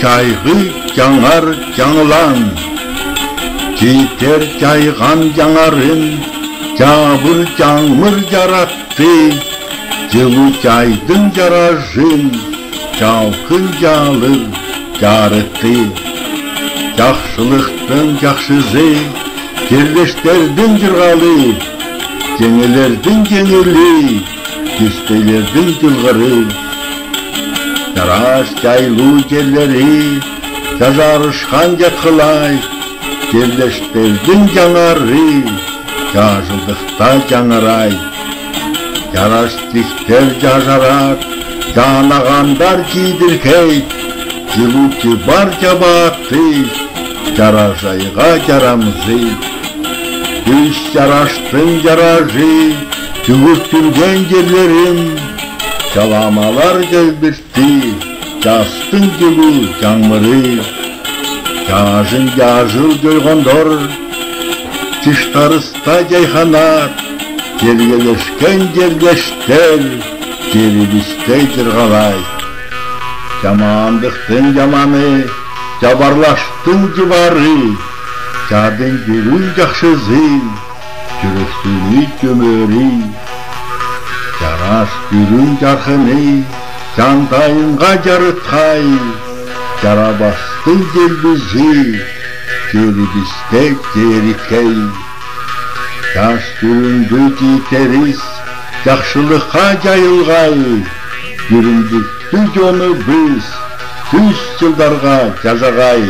жайғы жаңар жаңылан, жетер жайған жаңарын, жабыр жаңмыр жаратты, жылы жайдың жаражын, жалқын жалыр жарытты. Жақшылықтың жақшызы, жерлештердің жырғалы, жеңелердің жеңілі, жүстейлердің жылғыры. Жараш жайлы жерлері, жазарышқан жатқылай, жерлештердің жаңары, жажылдықта жаңарай. Жараш тіктер жажарат, жанағандар кидіркей, жылуки бар жабақты, жаражайға жарамызы. Үш жараштың жаражы, жүгіртілген жерлерін, жаламалар келбіртті, жастың жылу жаңмыры. Жажын жажыл жойғандар, тыштарыста жайханар, жергелешкен жерлештер, жеребістей жырғалай. Жамандықтың жаманы, жабарлаштың жыбары, жадың жүрін жақшызы, жүрексіні көмөрі. Жараш жүрін жарқыны, жантайынға жарытқай, жарабастың желбізі, жеребістек жерікей. Жаш жүрінді житеріс, жақшылыққа жайылғай, жүріндікті жоны біз, 100 жылдарға жазағай.